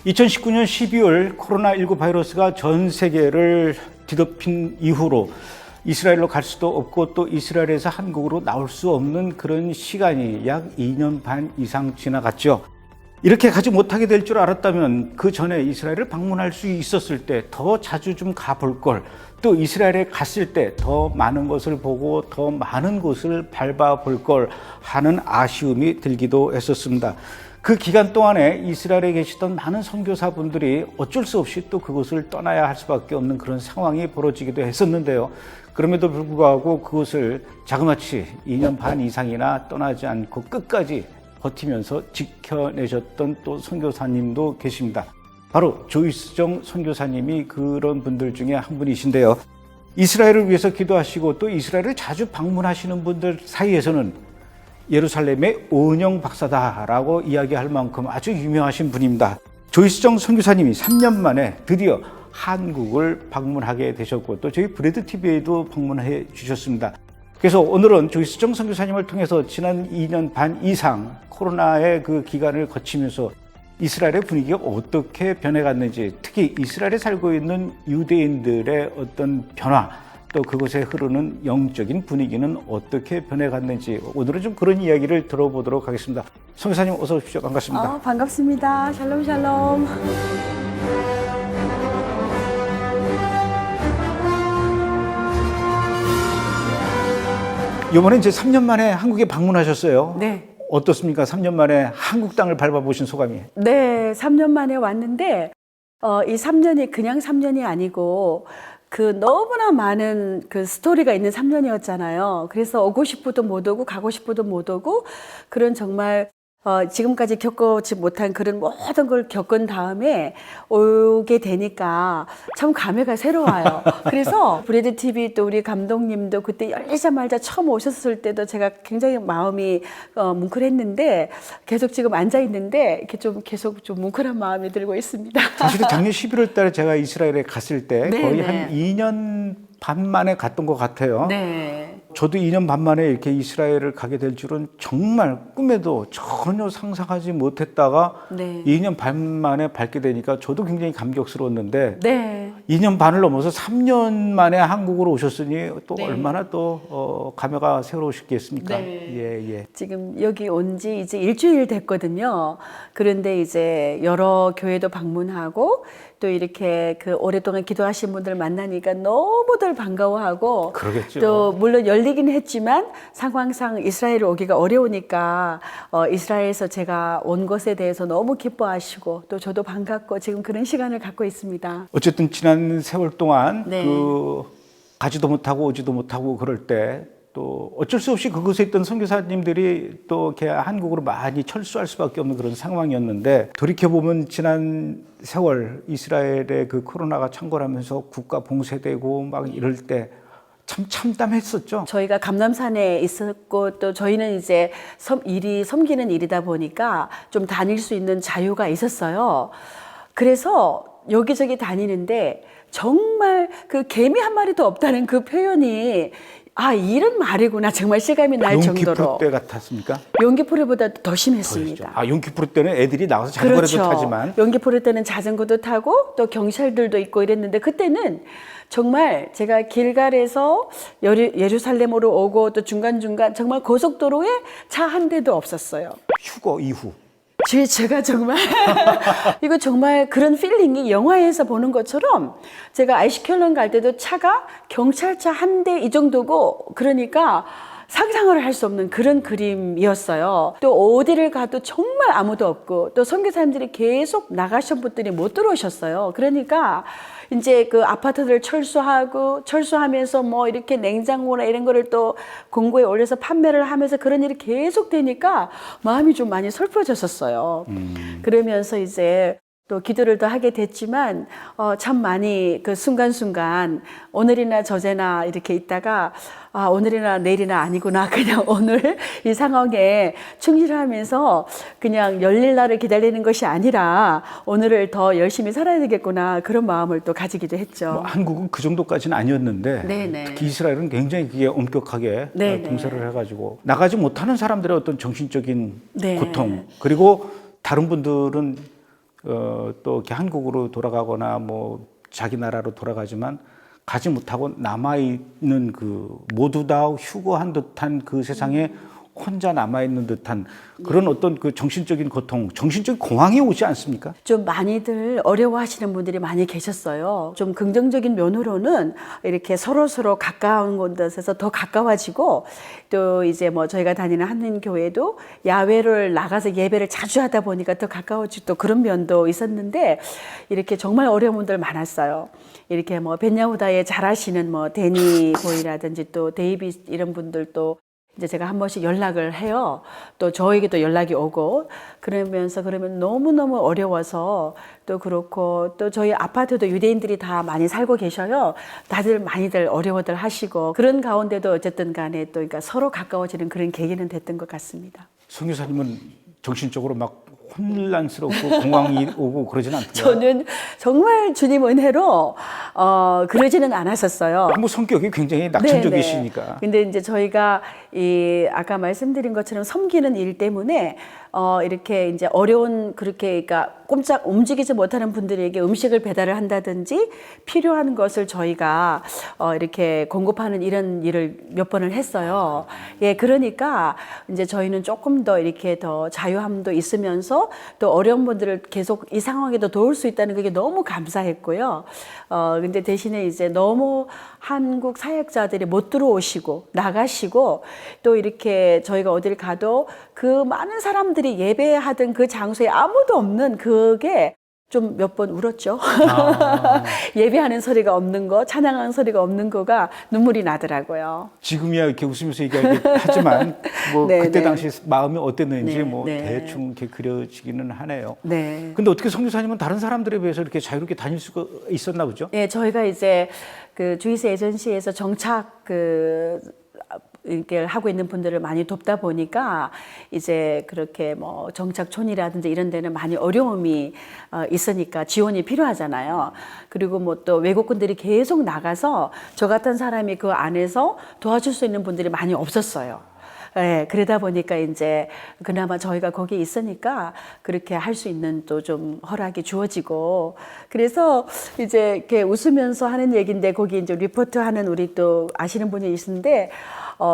2019년 12월 코로나19 바이러스가 전 세계를 뒤덮인 이후로 이스라엘로 갈 수도 없고 또 이스라엘에서 한국으로 나올 수 없는 그런 시간이 약 2년 반 이상 지나갔죠. 이렇게 가지 못하게 될 줄 알았다면 그 전에 이스라엘을 방문할 수 있었을 때 더 자주 좀 가볼 걸, 또 이스라엘에 갔을 때 더 많은 것을 보고 더 많은 곳을 밟아볼 걸 하는 아쉬움이 들기도 했었습니다. 그 기간 동안에 이스라엘에 계시던 많은 선교사분들이 어쩔 수 없이 또 그곳을 떠나야 할 수밖에 없는 그런 상황이 벌어지기도 했었는데요. 그럼에도 불구하고 그곳을 자그마치 2년 반 이상이나 떠나지 않고 끝까지 버티면서 지켜내셨던 또 선교사님도 계십니다. 바로 조이스정 선교사님이 그런 분들 중에 한 분이신데요. 이스라엘을 위해서 기도하시고 또 이스라엘을 자주 방문하시는 분들 사이에서는 예루살렘의 오은영 박사다라고 이야기할 만큼 아주 유명하신 분입니다. 조이스정 선교사님이 3년 만에 드디어 한국을 방문하게 되셨고 또 저희 브레드 TV에도 방문해 주셨습니다. 그래서 오늘은 조이스정 선교사님을 통해서 지난 2년 반 이상 코로나의 그 기간을 거치면서 이스라엘의 분위기가 어떻게 변해갔는지, 특히 이스라엘에 살고 있는 유대인들의 어떤 변화, 또 그곳에 흐르는 영적인 분위기는 어떻게 변해갔는지 오늘은 좀 그런 이야기를 들어보도록 하겠습니다. 선교사님 어서 오십시오. 반갑습니다. 반갑습니다. 샬롬 샬롬. 이번에 이제 3년 만에 한국에 방문하셨어요. 네. 어떻습니까? 3년 만에 한국 땅을 밟아보신 소감이. 네, 3년 만에 왔는데 이 3년이 그냥 3년이 아니고 그 너무나 많은 그 스토리가 있는 3년이었잖아요. 그래서 오고 싶어도 못 오고 가고 싶어도 못 오고 그런 정말 지금까지 겪어보지 못한 그런 모든 걸 겪은 다음에 오게 되니까 참 감회가 새로워요. 그래서 브레드 TV 또 우리 감독님도 그때 열리자마자 처음 오셨을 때도 제가 굉장히 마음이 뭉클했는데 계속 지금 앉아 있는데 이렇게 좀 계속 좀 뭉클한 마음이 들고 있습니다. 사실은 작년 11월 달에 제가 이스라엘에 갔을 때 네, 거의 네. 한 2년 반 만에 갔던 것 같아요. 네. 저도 2년 반 만에 이렇게 이스라엘을 가게 될 줄은 정말 꿈에도 전혀 상상하지 못했다가 네. 2년 반 만에 밟게 되니까 저도 굉장히 감격스러웠는데 네. 2년 반을 넘어서 3년 만에 한국으로 오셨으니 또 네. 얼마나 또 감회가 새로우셨겠습니까? 네. 예. 지금 여기 온 지 이제 일주일 됐거든요. 그런데 이제 여러 교회도 방문하고 또 이렇게 그 오랫동안 기도하신 분들 만나니까 너무들 반가워하고 그러겠죠. 또 물론 열리긴 했지만 상황상 이스라엘 오기가 어려우니까 이스라엘에서 제가 온 것에 대해서 너무 기뻐하시고 또 저도 반갑고 지금 그런 시간을 갖고 있습니다. 어쨌든 지난 세월 동안 네. 그 가지도 못하고 오지도 못하고 그럴 때 또 어쩔 수 없이 그곳에 있던 선교사님들이 또 이렇게 한국으로 많이 철수할 수밖에 없는 그런 상황이었는데 돌이켜보면 지난 세월 이스라엘의 그 코로나가 창궐하면서 국가 봉쇄되고 막 이럴 때 참 참담했었죠. 저희가 감람산에 있었고 또 저희는 이제 일이 섬기는 일이다 보니까 좀 다닐 수 있는 자유가 있었어요. 그래서 여기저기 다니는데 정말 그 개미 한 마리도 없다는 그 표현이 이런 말이구나 정말 실감이 날 정도로. 용키프르 때 같았습니까? 용기포르보다 더 심했습니다. 용키프르 때는 애들이 나와서 자전거라도 그렇죠. 타지만 용기포르 때는 자전거도 타고 또 경찰들도 있고 이랬는데 그때는 정말 제가 길갈에서 예루살렘으로 오고 또 중간중간 정말 고속도로에 차 한 대도 없었어요. 휴거 이후 제가 정말 이거 정말 그런 필링이 영화에서 보는 것처럼 제가 아이시켈론 갈 때도 차가 경찰차 한 대 이 정도고 그러니까 상상을 할 수 없는 그런 그림이었어요. 또 어디를 가도 정말 아무도 없고 또 선교사님들이 계속 나가신 분들이 못 들어오셨어요. 그러니까 이제 그 아파트들 철수하면서 뭐 이렇게 냉장고나 이런 거를 또 공고에 올려서 판매를 하면서 그런 일이 계속 되니까 마음이 좀 많이 슬퍼졌었어요. 그러면서 이제 또 기도를 더 하게 됐지만 참 많이 그 순간순간 오늘이나 저제나 이렇게 있다가 오늘이나 내일이나 아니구나 그냥 오늘 이 상황에 충실하면서 그냥 열릴 날을 기다리는 것이 아니라 오늘을 더 열심히 살아야 되겠구나 그런 마음을 또 가지기도 했죠. 한국은 그 정도까지는 아니었는데 네네. 특히 이스라엘은 굉장히 그게 엄격하게 네네. 봉쇄를 해가지고 나가지 못하는 사람들의 어떤 정신적인 네. 고통 그리고 다른 분들은 또 이렇게 한국으로 돌아가거나 뭐 자기 나라로 돌아가지만 가지 못하고 남아 있는 그 모두 다 휴거한 듯한 그 세상에 혼자 남아 있는 듯한 그런 어떤 그 정신적인 고통, 정신적인 공황이 오지 않습니까? 좀 많이들 어려워하시는 분들이 많이 계셨어요. 좀 긍정적인 면으로는 이렇게 서로 가까운 곳에서 더 가까워지고 또 이제 뭐 저희가 다니는 한인교회도 야외를 나가서 예배를 자주 하다 보니까 더 가까워지고 또 그런 면도 있었는데 이렇게 정말 어려운 분들 많았어요. 이렇게 뭐 벤야후다에 잘하시는 뭐 데니 보이라든지 또 데이빗 이런 분들도 이제 제가 한 번씩 연락을 해요. 또 저에게도 연락이 오고 그러면 너무너무 어려워서 또 그렇고 또 저희 아파트도 유대인들이 다 많이 살고 계셔요. 다들 많이들 어려워들 하시고 그런 가운데도 어쨌든 간에 또 그러니까 서로 가까워지는 그런 계기는 됐던 것 같습니다. 선교사님은 정신적으로 막 혼란스럽고 공황이 오고 그러진 않던가요? 저는 정말 주님 은혜로 그러지는 않았었어요. 뭐 성격이 굉장히 낙천적이시니까. 근데 이제 저희가 이 아까 말씀드린 것처럼 섬기는 일 때문에 이렇게 이제 어려운 그렇게 그러니까 꼼짝 움직이지 못하는 분들에게 음식을 배달을 한다든지 필요한 것을 저희가 이렇게 공급하는 이런 일을 몇 번을 했어요. 예, 그러니까 이제 저희는 조금 더 이렇게 더 자유함도 있으면서 또 어려운 분들을 계속 이 상황에도 도울 수 있다는 그게 너무 감사했고요. 근데 대신에 이제 너무 한국 사역자들이 못 들어오시고 나가시고 또 이렇게 저희가 어딜 가도 그 많은 사람들이 예배하던 그 장소에 아무도 없는 그게 좀 몇 번 울었죠. 예배하는 소리가 없는 거, 찬양하는 소리가 없는 거가 눈물이 나더라고요. 지금이야 이렇게 웃으면서 얘기하지만 뭐 네, 그때 네. 당시 마음이 어땠는지 네, 뭐 네. 대충 이렇게 그려지기는 하네요. 네. 근데 어떻게 선교사님은 다른 사람들에 비해서 이렇게 자유롭게 다닐 수가 있었나 보죠? 네, 저희가 이제 그 주이스 에이전시에서 정착 이렇게 하고 있는 분들을 많이 돕다 보니까 이제 그렇게 뭐 정착촌이라든지 이런 데는 많이 어려움이 있으니까 지원이 필요하잖아요. 그리고 뭐 또 외국분들이 계속 나가서 저 같은 사람이 그 안에서 도와줄 수 있는 분들이 많이 없었어요. 예, 그러다 보니까 이제 그나마 저희가 거기 있으니까 그렇게 할 수 있는 또 좀 허락이 주어지고 그래서 이제 이렇게 웃으면서 하는 얘기인데 거기 이제 리포트 하는 우리 또 아시는 분이 있는데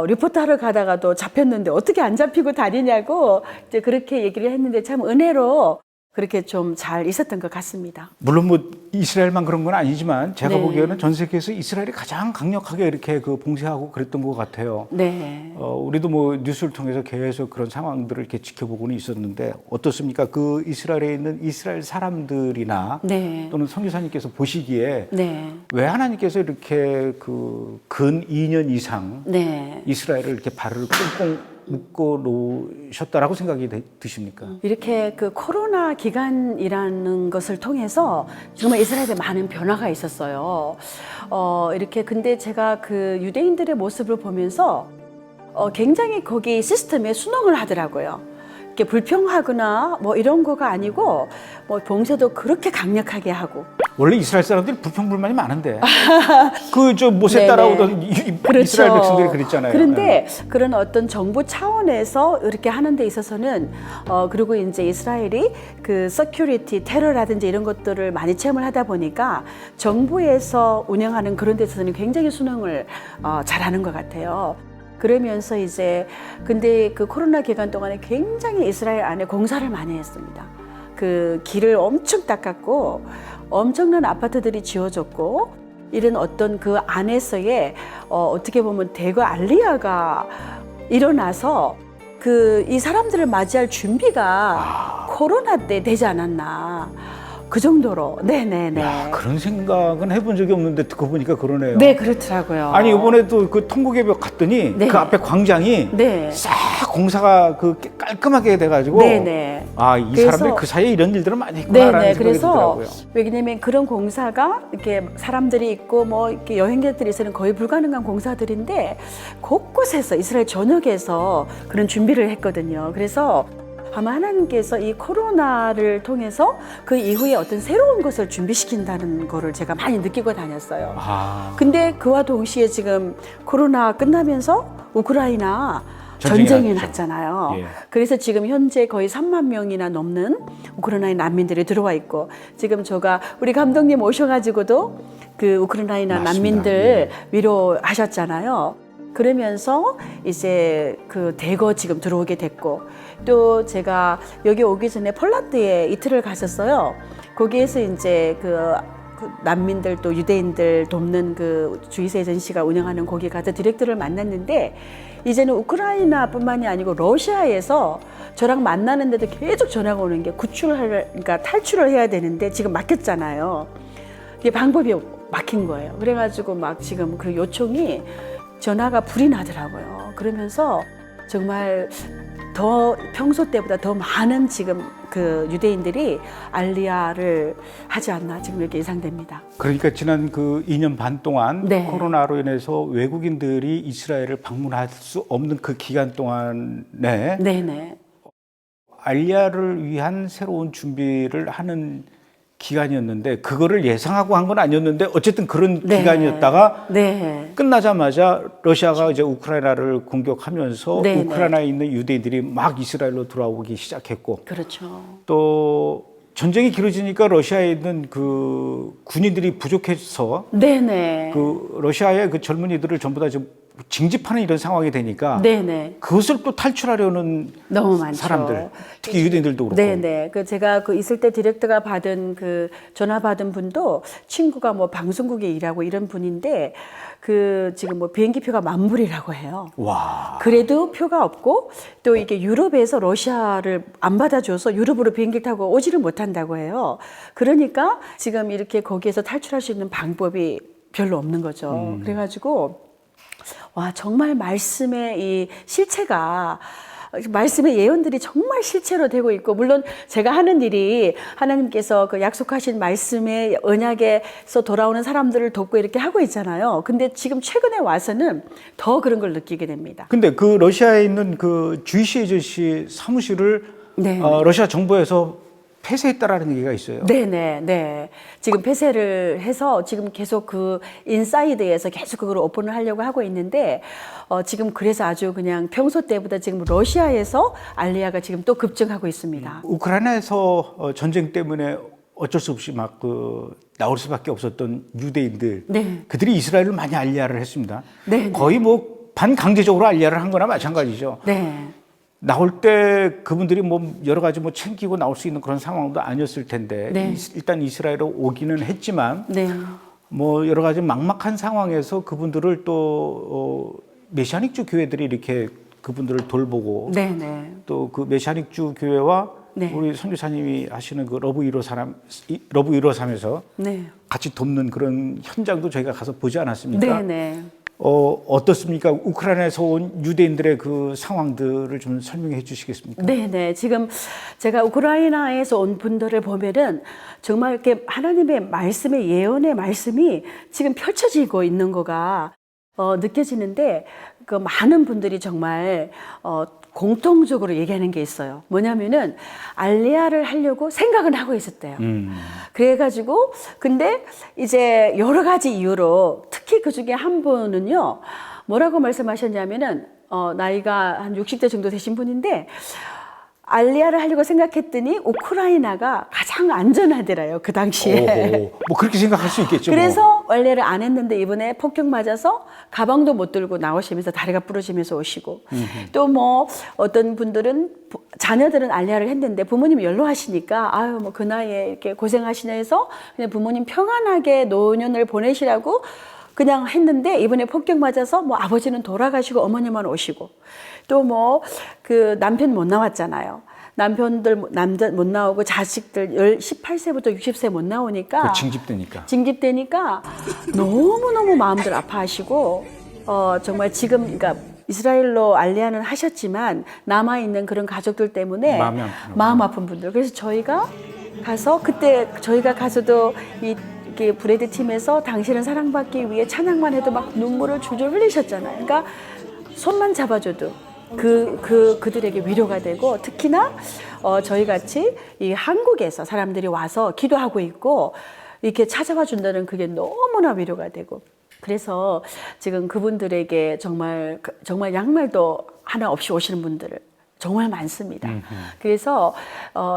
리포트 하러 가다가도 잡혔는데 어떻게 안 잡히고 다니냐고 이제 그렇게 얘기를 했는데 참 은혜로 그렇게 좀 잘 있었던 것 같습니다. 물론 뭐 이스라엘만 그런 건 아니지만 제가 네. 보기에는 전 세계에서 이스라엘이 가장 강력하게 이렇게 그 봉쇄하고 그랬던 것 같아요. 네. 우리도 뭐 뉴스를 통해서 계속 그런 상황들을 이렇게 지켜보고는 있었는데 어떻습니까? 그 이스라엘에 있는 이스라엘 사람들이나 네. 또는 선교사님께서 보시기에 네. 왜 하나님께서 이렇게 그 근 2년 이상 네. 이스라엘을 이렇게 발을 꽁꽁 묶어 놓으셨다라고 생각이 드십니까? 이렇게 그 코로나 기간이라는 것을 통해서 정말 이스라엘에 많은 변화가 있었어요. 이렇게 근데 제가 그 유대인들의 모습을 보면서 굉장히 거기 시스템에 순응을 하더라고요. 이렇게 불평하거나 뭐 이런 거가 아니고 뭐 봉쇄도 그렇게 강력하게 하고. 원래 이스라엘 사람들이 불평불만이 많은데 그 저 모세 네네. 따라오던 그렇죠. 이스라엘 백성들이 그랬잖아요. 그런데 그런 어떤 정부 차원에서 이렇게 하는 데 있어서는 그리고 이제 이스라엘이 그 서큐리티 테러라든지 이런 것들을 많이 체험을 하다 보니까 정부에서 운영하는 그런 데 있어서는 굉장히 순응을 잘하는 것 같아요. 그러면서 이제 근데 그 코로나 기간 동안에 굉장히 이스라엘 안에 공사를 많이 했습니다. 그 길을 엄청 닦았고 엄청난 아파트들이 지어졌고 이런 어떤 그 안에서의 어떻게 보면 대거 알리야가 일어나서 그 이 사람들을 맞이할 준비가 코로나 때 되지 않았나 그 정도로 네네네. 야, 그런 생각은 해본 적이 없는데 듣고 보니까 그러네요. 네 그렇더라고요. 아니 이번에 또 그 통곡예배 갔더니 네. 그 앞에 광장이 네. 싹 공사가 그 깔끔하게 돼가지고 네네. 아 이 그래서- 사람들이 그 사이에 이런 일들을 많이 했구나라는 네네. 생각이 그래서 들더라고요. 왜냐면 그런 공사가 이렇게 사람들이 있고 뭐 이렇게 여행객들이 있으면 거의 불가능한 공사들인데 곳곳에서 이스라엘 전역에서 그런 준비를 했거든요. 그래서 아마 하나님께서 이 코로나를 통해서 그 이후에 어떤 새로운 것을 준비시킨다는 거를 제가 많이 느끼고 다녔어요. 아, 근데 그와 동시에 지금 코로나 끝나면서 우크라이나 전쟁이 났잖아요. 예. 그래서 지금 현재 거의 3만 명이나 넘는 우크라이나 난민들이 들어와 있고, 지금 제가 우리 감독님 오셔가지고도 그 우크라이나 맞습니다. 난민들 예. 위로하셨잖아요. 그러면서 이제 그 대거 지금 들어오게 됐고, 또 제가 여기 오기 전에 폴란드에 이틀을 갔었어요. 거기에서 이제 그 난민들 또 유대인들 돕는 그 주의사 에이전시가 운영하는 거기 가서 디렉터를 만났는데, 이제는 우크라이나뿐만이 아니고 러시아에서 저랑 만나는데도 계속 전화가 오는 게 그러니까 탈출을 해야 되는데 지금 막혔잖아요. 이게 방법이 막힌 거예요. 그래가지고 막 지금 그 요청이 전화가 불이 나더라고요. 그러면서 정말 더 평소 때보다 더 많은 지금 그 유대인들이 알리야를 하지 않나 지금 이렇게 예상됩니다. 그러니까 지난 그 2년 반 동안 네. 코로나로 인해서 외국인들이 이스라엘을 방문할 수 없는 그 기간 동안에 네네. 알리야를 위한 새로운 준비를 하는 기간이었는데, 그거를 예상하고 한 건 아니었는데 어쨌든 그런 네. 기간이었다가 네. 끝나자마자 러시아가 이제 우크라이나를 공격하면서 네, 우크라이나에 있는 유대인들이 막 이스라엘로 들어오기 시작했고, 그렇죠. 또 전쟁이 길어지니까 러시아에 있는 그 군인들이 부족해서 네네. 그 러시아의 그 젊은이들을 전부 다 지금 징집하는 이런 상황이 되니까 네네. 그것을 또 탈출하려는 너무 많죠. 사람들, 특히 유대인들도 그렇고. 네네. 그 제가 그 있을 때 디렉터가 받은 그 전화 받은 분도 친구가 뭐 방송국에 일하고 이런 분인데, 그 지금 뭐 비행기 표가 10,000불이라고 해요. 와. 그래도 표가 없고, 또 이게 유럽에서 러시아를 안 받아줘서 유럽으로 비행기 타고 오지를 못한다고 해요. 그러니까 지금 이렇게 거기에서 탈출할 수 있는 방법이 별로 없는 거죠. 그래가지고 와, 정말 말씀의 이 실체가, 말씀의 예언들이 정말 실체로 되고 있고, 물론 제가 하는 일이 하나님께서 그 약속하신 말씀의 언약에서 돌아오는 사람들을 돕고 이렇게 하고 있잖아요. 근데 지금 최근에 와서는 더 그런 걸 느끼게 됩니다. 근데 그 러시아에 있는 그 주이시 에이전시 사무실을 네. 러시아 정부에서 폐쇄했다라는 얘기가 있어요. 네네, 네. 지금 폐쇄를 해서 지금 계속 그 인사이드에서 계속 그걸 오픈을 하려고 하고 있는데, 지금 그래서 아주 그냥 평소 때보다 지금 러시아에서 알리야가 지금 또 급증하고 있습니다. 우크라이나에서 전쟁 때문에 어쩔 수 없이 막 그 나올 수밖에 없었던 유대인들, 네. 그들이 이스라엘을 많이 알리야를 했습니다. 네. 거의 뭐 반강제적으로 알리야를 한 거나 마찬가지죠. 네. 나올 때 그분들이 뭐 여러 가지 뭐 챙기고 나올 수 있는 그런 상황도 아니었을 텐데, 네. 일단 이스라엘에 오기는 했지만 네. 뭐 여러 가지 막막한 상황에서 그분들을 또 메시아닉주 교회들이 이렇게 그분들을 돌보고, 네네. 또 그 메시아닉주 교회와 네. 우리 선교사님이 하시는 그 러브 153에서 네. 같이 돕는 그런 현장도 저희가 가서 보지 않았습니까? 네네. 어떻습니까? 우크라이나에서 온 유대인들의 그 상황들을 좀 설명해 주시겠습니까? 네네. 지금 제가 우크라이나에서 온 분들을 보면은 정말 이렇게 하나님의 말씀의 예언의 말씀이 지금 펼쳐지고 있는 거가 느껴지는데, 그 많은 분들이 정말 공통적으로 얘기하는 게 있어요. 뭐냐면은 알리야를 하려고 생각은 하고 있었대요. 그래가지고 근데 이제 여러 가지 이유로, 특히 그 중에 한 분은요, 뭐라고 말씀하셨냐면은 나이가 한 60대 정도 되신 분인데, 알리야를 하려고 생각했더니 우크라이나가 가장 안전하더래요, 그 당시에. 오호, 뭐 그렇게 생각할 수 있겠죠. 그래서 알리야를 안 했는데 이번에 폭격 맞아서 가방도 못 들고 나오시면서 다리가 부러지면서 오시고, 또 뭐 어떤 분들은 자녀들은 알리야를 했는데 부모님이 연로하시니까 아유 뭐 그 나이에 이렇게 고생하시냐 해서 그냥 부모님 평안하게 노년을 보내시라고 그냥 했는데, 이번에 폭격 맞아서 뭐 아버지는 돌아가시고 어머니만 오시고, 또 뭐 그 남편 못 나왔잖아요. 남편들 남자 못 나오고 자식들 18세부터 60세 못 나오니까, 징집되니까 너무너무 마음들 아파하시고, 정말 지금 그러니까 이스라엘로 알리야는 하셨지만 남아 있는 그런 가족들 때문에 마음 아픈 분들. 그래서 저희가 가서, 그때 저희가 가서도 이렇게 브레드 팀에서 당신은 사랑받기 위해 찬양만 해도 막 눈물을 줄줄 흘리셨잖아요. 그러니까 손만 잡아줘도 그들에게 위로가 되고, 특히나 저희 같이 이 한국에서 사람들이 와서 기도하고 있고 이렇게 찾아와 준다는 그게 너무나 위로가 되고, 그래서 지금 그분들에게 정말 정말 양말도 하나 없이 오시는 분들을 정말 많습니다. 그래서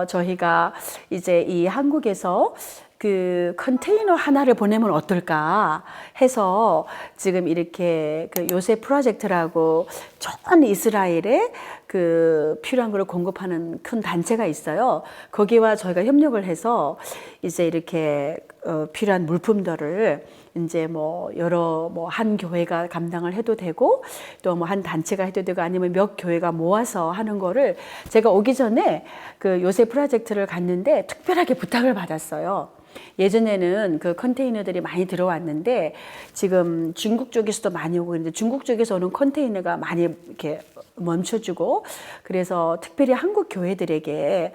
저희가 이제 이 한국에서 그 컨테이너 하나를 보내면 어떨까 해서 지금 이렇게 그 요셉 프로젝트라고 전 이스라엘에 그 필요한 걸 공급하는 큰 단체가 있어요. 거기와 저희가 협력을 해서 이제 이렇게 필요한 물품들을 이제 뭐 여러 뭐 한 교회가 감당을 해도 되고 또 뭐 한 단체가 해도 되고 아니면 몇 교회가 모아서 하는 거를 제가 오기 전에 그 요셉 프로젝트를 갔는데 특별하게 부탁을 받았어요. 예전에는 그 컨테이너들이 많이 들어왔는데 지금 중국 쪽에서도 많이 오고 있는데 중국 쪽에서 오는 컨테이너가 많이 이렇게 멈춰주고 그래서 특별히 한국 교회들에게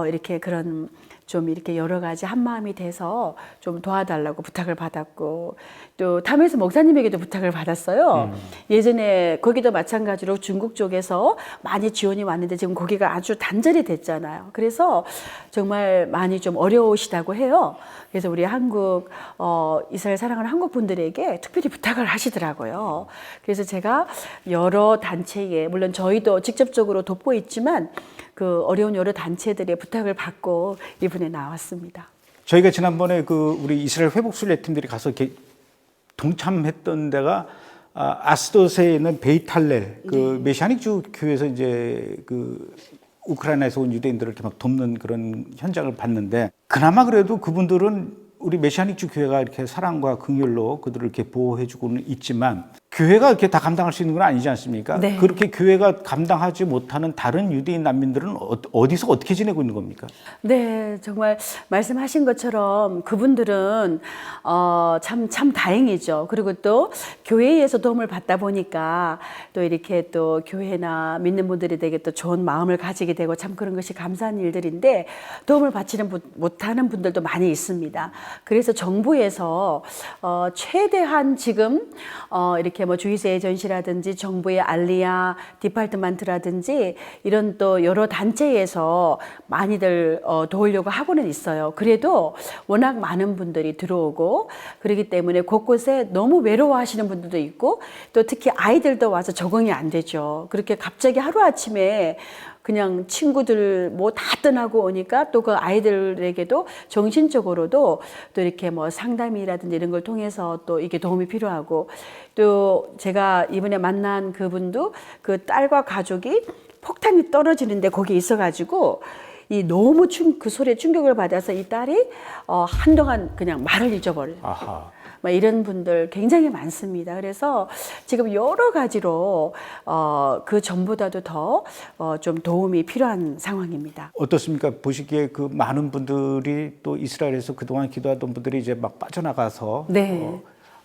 이렇게 그런 좀 이렇게 여러 가지 한 마음이 돼서 좀 도와달라고 부탁을 받았고 또 탐에서 목사님에게도 부탁을 받았어요. 예전에 거기도 마찬가지로 중국 쪽에서 많이 지원이 왔는데 지금 거기가 아주 단절이 됐잖아요. 그래서 정말 많이 좀 어려우시다고 해요. 그래서 우리 한국 이스라엘 사랑하는 한국 분들에게 특별히 부탁을 하시더라고요. 그래서 제가 여러 단체에 물론 저희도 직접적으로 돕고 있지만 그 어려운 여러 단체들의 부탁을 받고 이번에 나왔습니다. 저희가 지난번에 그 우리 이스라엘 회복 순례 팀들이 가서 이렇게 동참했던 데가 아스도스에 있는 베이탈렐 그 메시아닉주 교회에서 이제 그 우크라이나에서 온 유대인들을 이렇게 막 돕는 그런 현장을 봤는데 그나마 그래도 그분들은 우리 메시아닉주 교회가 이렇게 사랑과 긍휼로 그들을 이렇게 보호해주고는 있지만 교회가 이렇게 다 감당할 수 있는 건 아니지 않습니까? 네. 그렇게 교회가 감당하지 못하는 다른 유대인 난민들은 어디서 어떻게 지내고 있는 겁니까? 네, 정말 말씀하신 것처럼 그분들은 참 다행이죠. 그리고 또 교회에서 도움을 받다 보니까 또 이렇게 또 교회나 믿는 분들에게 또 좋은 마음을 가지게 되고 참 그런 것이 감사한 일들인데 도움을 받지는 못하는 분들도 많이 있습니다. 그래서 정부에서 최대한 지금 이렇게 뭐 주이스 에이전시라든지 정부의 알리아 디파트먼트라든지 이런 또 여러 단체에서 많이들 도우려고 하고는 있어요. 그래도 워낙 많은 분들이 들어오고 그렇기 때문에 곳곳에 너무 외로워하시는 분들도 있고 또 특히 아이들도 와서 적응이 안 되죠. 그렇게 갑자기 하루아침에 그냥 친구들 뭐 다 떠나고 오니까 또 그 아이들에게도 정신적으로도 또 이렇게 뭐 상담이라든지 이런 걸 통해서 또 이게 도움이 필요하고 또 제가 이번에 만난 그분도 그 딸과 가족이 폭탄이 떨어지는데 거기 있어가지고 이 너무 그 소리에 충격을 받아서 이 딸이 한동안 그냥 말을 잊어버려요. 아하. 이런 분들 굉장히 많습니다. 그래서 지금 여러 가지로 그 전보다도 더 좀 도움이 필요한 상황입니다. 어떻습니까? 보시기에 그 많은 분들이 또 이스라엘에서 그동안 기도하던 분들이 이제 막 빠져나가서 네.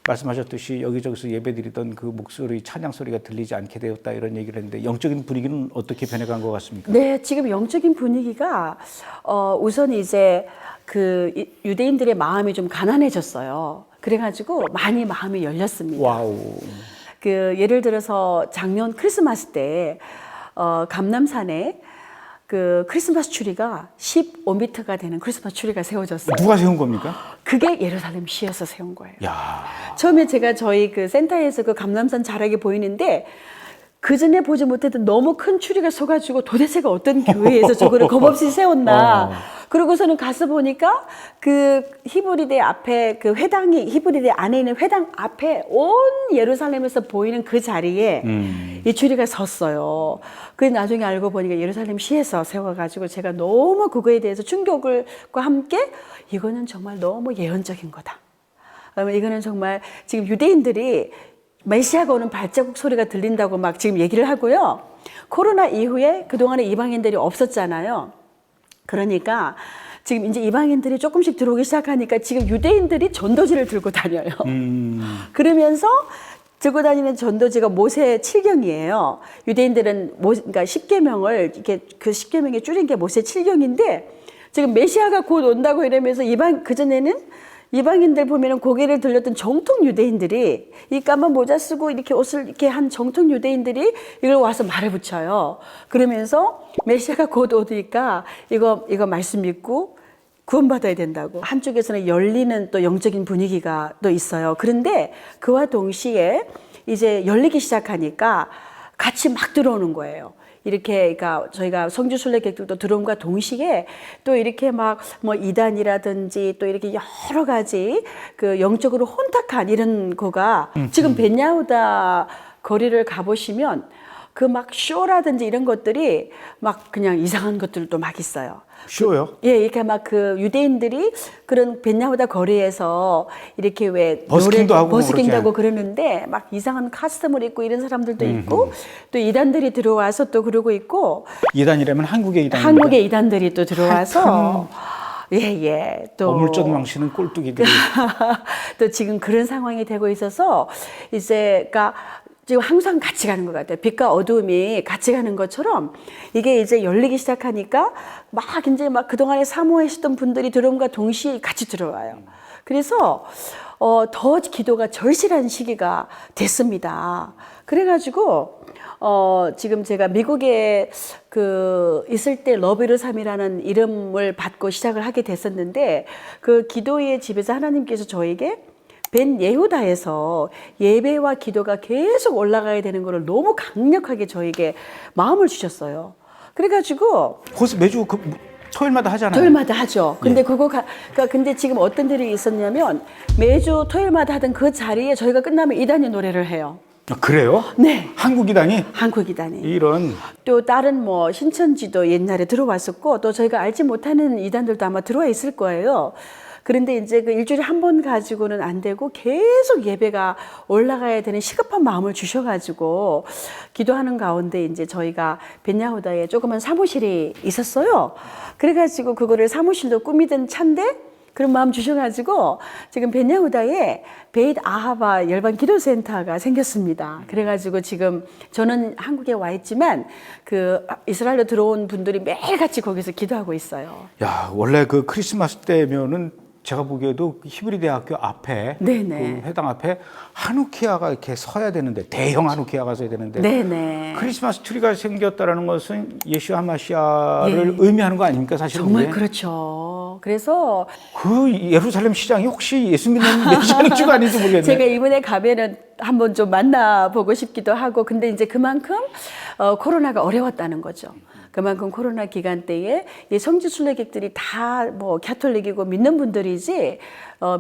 말씀하셨듯이 여기저기서 예배드리던 그 목소리, 찬양 소리가 들리지 않게 되었다 이런 얘기를 했는데 영적인 분위기는 어떻게 변해간 것 같습니까? 네, 지금 영적인 분위기가 우선 이제 그 유대인들의 마음이 좀 가난해졌어요. 그래가지고 많이 마음이 열렸습니다. 와우. 그 예를 들어서 작년 크리스마스 때 감남산에 그 크리스마스 추리가 15m가 되는 크리스마스 추리가 세워졌어요. 누가 세운 겁니까? 그게 예루살렘 시에서 세운 거예요. 야. 처음에 제가 저희 그 센터에서 그 감남산 자락이 보이는데 그 전에 보지 못했던 너무 큰 추리가 서가지고 도대체가 어떤 교회에서 저거를 겁없이 세웠나. 그러고서는 가서 보니까 그 히브리대 앞에 그 회당이 히브리대 안에 있는 회당 앞에 온 예루살렘에서 보이는 그 자리에 이 추리가 섰어요. 그래서 나중에 알고 보니까 예루살렘 시에서 세워가지고 제가 너무 그거에 대해서 충격과 함께 이거는 정말 너무 예언적인 거다. 이거는 정말 지금 유대인들이 메시아가 오는 발자국 소리가 들린다고 막 지금 얘기를 하고요. 코로나 이후에 그동안에 이방인들이 없었잖아요. 그러니까 지금 이제 이방인들이 조금씩 들어오기 시작하니까 지금 유대인들이 전도지를 들고 다녀요. 그러면서 들고 다니는 전도지가 모세 7경이에요. 유대인들은 그러니까 10계명을 이렇게 그 10계명에 줄인 게 모세 7경인데 지금 메시아가 곧 온다고 이러면서 그전에는 이방인들 보면은 고개를 들렸던 정통 유대인들이 이 까만 모자 쓰고 이렇게 옷을 이렇게 한 정통 유대인들이 이걸 와서 말을 붙여요. 그러면서 메시아가 곧 오니까 이거 말씀 믿고 구원받아야 된다고. 한쪽에서는 열리는 또 영적인 분위기가 또 있어요. 그런데 그와 동시에 이제 열리기 시작하니까 같이 막 들어오는 거예요. 이렇게, 그러니까 저희가 성주 순례객들도 들어옴과 동시에 또 이렇게 막 뭐 이단이라든지 또 이렇게 여러 가지 그 영적으로 혼탁한 이런 거가 지금 벤야후다 거리를 가보시면 그 막 쇼라든지 이런 것들이 막 그냥 이상한 것들도 막 있어요. 쇼요? 예, 이렇게 막 그 유대인들이 그런 벤야후다 거리에서 이렇게 왜 버스킹도 하고 버스킹도 그러지. 하고 그러는데 막 이상한 카스텀을 입고 이런 사람들도 있고 또 이단들이 들어와서 또 그러고 있고 이단이라면 한국의 이단. 한국의 이단들이 또 들어와서 예, 또 어물쩍 망치는 꼴뚜기들이. 또 지금 그런 상황이 되고 있어서 이제 그러니까 지금 항상 같이 가는 것 같아요. 빛과 어두움이 같이 가는 것처럼 이게 이제 열리기 시작하니까 막 이제 막 그동안에 사모하셨던 분들이 들어옴과 동시에 같이 들어와요. 그래서 더 기도가 절실한 시기가 됐습니다. 그래가지고 지금 제가 미국에 그 있을 때 러비르삼이라는 이름을 받고 시작을 하게 됐었는데 그 기도의 집에서 하나님께서 저에게 벤 예후다에서 예배와 기도가 계속 올라가야 되는 것을 너무 강력하게 저에게 마음을 주셨어요. 그래가지고 거기서 매주 그 토요일마다 하잖아요. 토요일마다 하죠. 근데 그러니까 근데 지금 어떤 일이 있었냐면 매주 토요일마다 하던 그 자리에 저희가 끝나면 이단이 노래를 해요. 아, 그래요? 네. 한국 이단이? 한국 이단이. 이런. 또 다른 뭐 신천지도 옛날에 들어왔었고 또 저희가 알지 못하는 이단들도 아마 들어와 있을 거예요. 그런데 이제 그 일주일에 한 번 가지고는 안 되고 계속 예배가 올라가야 되는 시급한 마음을 주셔가지고 기도하는 가운데 이제 저희가 벤야후다에 조그만 사무실이 있었어요. 그래가지고 그거를 사무실도 꾸미던 차인데 그런 마음 주셔가지고 지금 벤야후다에 베잇 아하바 열방 기도센터가 생겼습니다. 그래가지고 지금 저는 한국에 와 있지만 그 이스라엘로 들어온 분들이 매일같이 거기서 기도하고 있어요. 야, 원래 그 크리스마스 때면은 제가 보기에도 히브리 대학교 앞에 네네. 그 회당 앞에 하누키아가 이렇게 서야 되는데 대형 하누키아가 서야 되는데 네네. 크리스마스 트리가 생겼다라는 것은 예수 하마시아를 의미하는 거 아닙니까 사실은? 정말 그게? 그렇죠. 그래서 그 예루살렘 시장이 혹시 예수 믿는 메시아의 주가 아닌지 모르겠네. 제가 이번에 가면은 한번 좀 만나보고 싶기도 하고 근데 이제 그만큼 코로나가 어려웠다는 거죠. 그만큼 코로나 기간 때에 이 성지 순례객들이 다 뭐 가톨릭이고 믿는 분들이지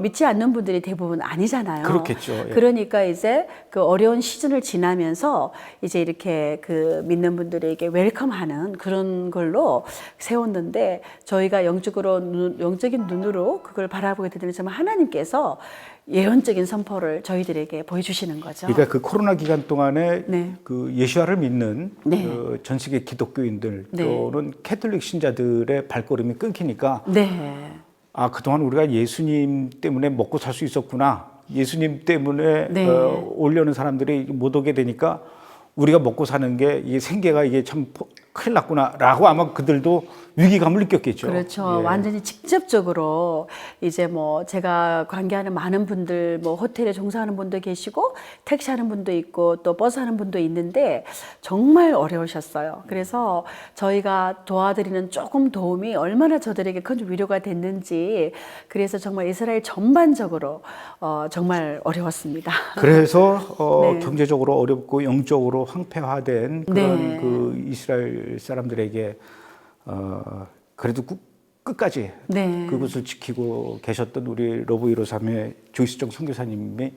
믿지 않는 분들이 대부분 아니잖아요. 그렇겠죠. 예. 그러니까 이제 그 어려운 시즌을 지나면서 이제 이렇게 그 믿는 분들에게 웰컴하는 그런 걸로 세웠는데 저희가 영적인 눈으로 그걸 바라보게 되면 정말 하나님께서 예언적인 선포를 저희들에게 보여주시는 거죠. 그러니까 그 코로나 기간 동안에 네. 그 예수와를 믿는 네. 그 전 세계 기독교인들 네. 또는 캐톨릭 신자들의 발걸음이 끊기니까 네. 아, 그동안 우리가 예수님 때문에 먹고 살 수 있었구나. 예수님 때문에 네. 오려는 사람들이 못 오게 되니까 우리가 먹고 사는 게 이게 생계가 이게 참 큰일 났구나라고 아마 그들도 위기감을 느꼈겠죠. 그렇죠. 예. 완전히 직접적으로 이제 뭐 제가 관계하는 많은 분들 뭐 호텔에 종사하는 분도 계시고 택시하는 분도 있고 또 버스 하는 분도 있는데 정말 어려우셨어요. 그래서 저희가 도와드리는 조금 도움이 얼마나 저들에게 큰 위로가 됐는지 그래서 정말 이스라엘 전반적으로 정말 어려웠습니다. 그래서 네. 경제적으로 어렵고 영적으로 황폐화된 그런 네. 그 이스라엘 사람들에게 그래도 끝까지 네. 그것을 지키고 계셨던 우리 러브 153의 조이스정 선교사님이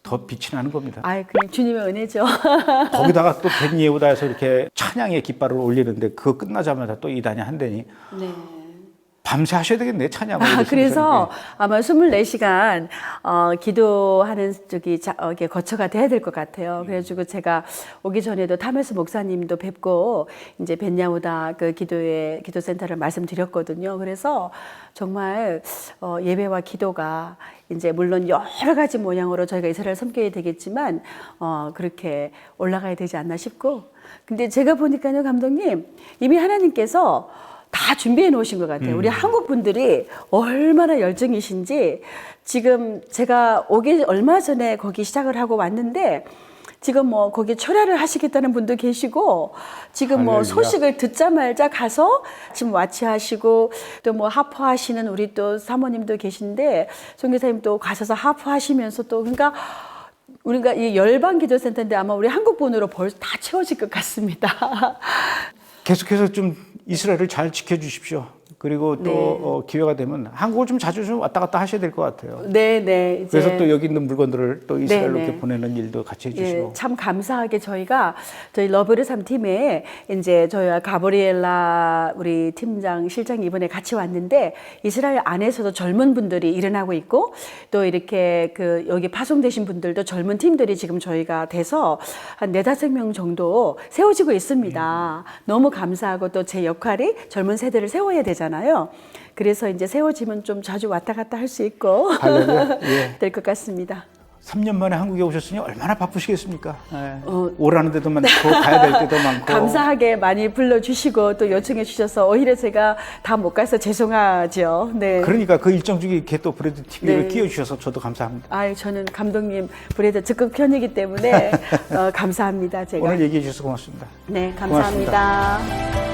더 빛이 나는 겁니다. 아이 그냥 주님의 은혜죠. 거기다가 또 벤 예후다에서 이렇게 찬양의 깃발을 올리는데 그거 끝나자마자 또 이단이 한대니 네. 밤새 하셔야 되겠네 찬양을. 그래서 아마 24시간 기도하는 이렇게 거처가 돼야 될 것 같아요. 그래가지고 제가 오기 전에도 타메스 목사님도 뵙고 이제 벤야후다 그 기도센터를 말씀드렸거든요. 그래서 정말 예배와 기도가 이제 물론 여러 가지 모양으로 저희가 이스라엘 섬겨야 되겠지만 그렇게 올라가야 되지 않나 싶고 근데 제가 보니까요 감독님 이미 하나님께서 다 준비해 놓으신 것 같아요. 우리 한국 분들이 얼마나 열정이신지 지금 제가 오기 얼마 전에 거기 시작을 하고 왔는데 지금 뭐 거기 철야를 하시겠다는 분도 계시고 지금 뭐 할렐루야. 소식을 듣자마자 가서 지금 와치하시고 또 뭐 하프하시는 우리 또 사모님도 계신데 선교사님 또 가셔서 하프하시면서 또 그러니까 우리가 이 열방 기도센터인데 아마 우리 한국분으로 벌써 다 채워질 것 같습니다. 계속해서 좀 이스라엘을 잘 지켜주십시오. 그리고 또 네. 기회가 되면 한국을 좀 자주 좀 왔다 갔다 하셔야 될 것 같아요. 네. 그래서 또 여기 있는 물건들을 또 이스라엘로 네. 이렇게 보내는 일도 같이 해주시고. 예, 참 감사하게 저희가 저희 러브를 삼 팀에 이제 저희와 가브리엘라 우리 팀장 실장이 이번에 같이 왔는데 이스라엘 안에서도 젊은 분들이 일어나고 있고 또 이렇게 그 여기 파송되신 분들도 젊은 팀들이 지금 저희가 돼서 한 4-5명 정도 세워지고 있습니다. 너무 감사하고 또 제 역할이 젊은 세대를 세워야 되잖아요. 그래서 이제 세워지면 좀 자주 왔다 갔다 할 수 있고 할렐루야. 예. 될 것 같습니다. 3년 만에 한국에 오셨으니 얼마나 바쁘시겠습니까? 오라는 데도 많고 가야 될 데도 많고. 감사하게 많이 불러주시고 또 요청해 주셔서 오히려 제가 다 못 가서 죄송하죠. 네. 그러니까 그 일정 중에 이렇게 또 브레드 TV를 네. 끼워주셔서 저도 감사합니다. 아유, 저는 감독님 브레드 적극 편이기 때문에 감사합니다. 제가. 오늘 얘기해 주셔서 고맙습니다. 네, 감사합니다.